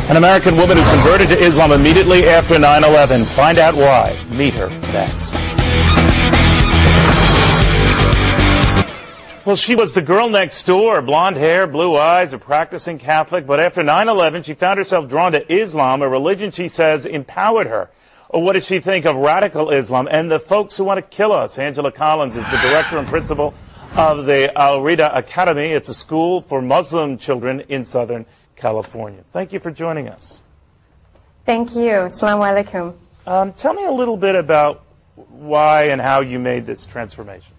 An American woman who converted to Islam immediately after 9/11. Find out why. Meet her next. Well, she was the girl next door, blonde hair, blue eyes, a practicing Catholic. But after 9/11, she found herself drawn to Islam, a religion she says empowered her. Or what does she think of radical Islam and the folks who want to kill us? Angela Colins is the director and principal of the Al-Rida Academy. It's a school for Muslim children in Southern California. Thank you for joining us. Thank you. Assalamu alaikum. Tell me a little bit about why and how you made this transformation.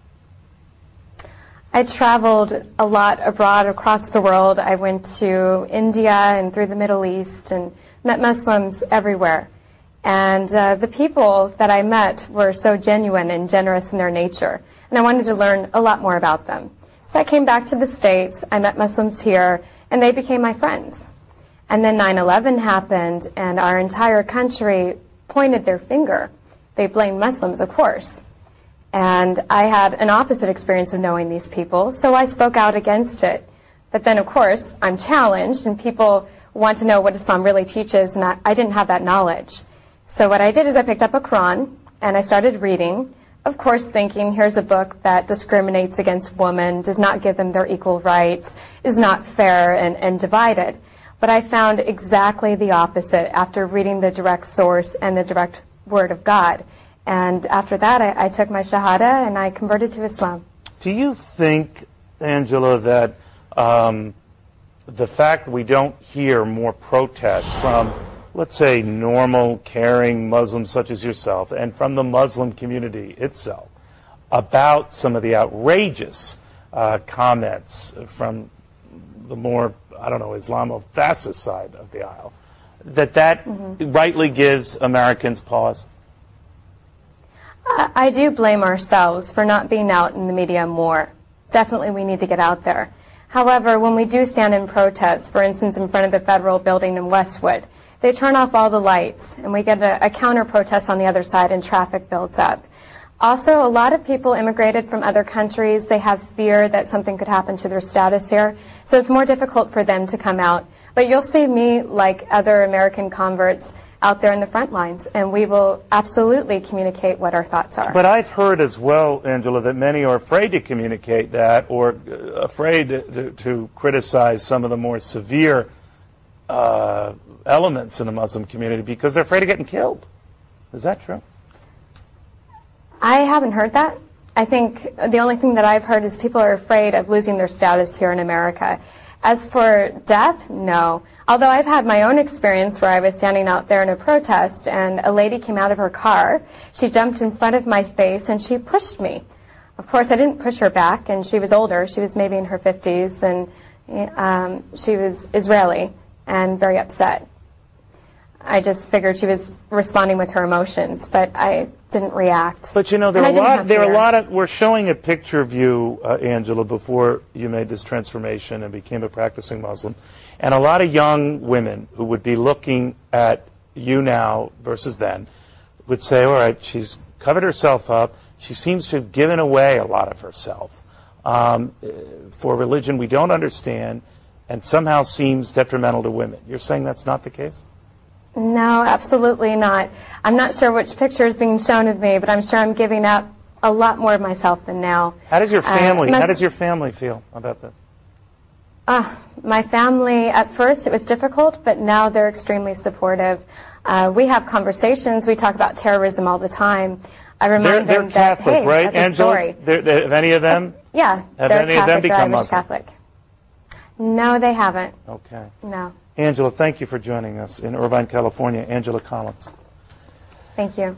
I traveled a lot abroad across the world. I went to India and through the Middle East and met Muslims everywhere. And the people that I met were so genuine and generous in their nature. And I wanted to learn a lot more about them. So I came back to the States. I met Muslims here, and they became my friends. And then 9/11 happened, and our entire country pointed their finger. They blamed Muslims, of course. And I had an opposite experience of knowing these people, so I spoke out against it. But then, of course, I'm challenged, and people want to know what Islam really teaches, and I didn't have that knowledge. So what I did is I picked up a Quran, and I started reading, of course thinking, here's a book that discriminates against women, does not give them their equal rights, is not fair and divided. But I found exactly the opposite after reading the direct source and the direct word of God. And after that, I took my Shahada and I converted to Islam. Do you think, Angela, that the fact that we don't hear more protests from, let's say, normal, caring Muslims such as yourself and from the Muslim community itself about some of the outrageous comments from the more, I don't know, Islamo-fascist side of the aisle, that rightly gives Americans pause? I do blame ourselves for not being out in the media more. Definitely we need to get out there. However, when we do stand in protest, for instance, in front of the federal building in Westwood, they turn off all the lights, and we get a counter-protest on the other side, and traffic builds up. Also, a lot of people immigrated from other countries. They have fear that something could happen to their status here, so it's more difficult for them to come out. But you'll see me, like other American converts, out there in the front lines, and we will absolutely communicate what our thoughts are. But I've heard as well, Angela, that many are afraid to communicate that or afraid to criticize some of the more severe elements in the Muslim community because they're afraid of getting killed. Is that true? I haven't heard that. I think the only thing that I've heard is people are afraid of losing their status here in America. As for death, no. Although I've had my own experience where I was standing out there in a protest and a lady came out of her car. She jumped in front of my face and she pushed me. Of course, I didn't push her back, and she was older. She was maybe in her 50s, and she was Israeli and very upset. I just figured she was responding with her emotions, but I didn't react. But you know, there are a lot of, we're showing a picture of you, Angela, before you made this transformation and became a practicing Muslim, and a lot of young women who would be looking at you now versus then would say, all right, she's covered herself up, she seems to have given away a lot of herself for religion we don't understand and somehow seems detrimental to women. You're saying that's not the case? No, absolutely not. I'm not sure which picture is being shown of me, but I'm sure I'm giving up a lot more of myself than now. How does your family feel about this? My family, at first it was difficult, but now they're extremely supportive. We have conversations. We talk about terrorism all the time. I remind them they're Catholic, that, hey, right, that's a Angela? story. Have any of them? Yeah, Have they're any Catholic, of them become Irish Muslim? Catholic. No, they haven't. Okay. No. Angela, thank you for joining us in Irvine, California. Angela Colins. Thank you.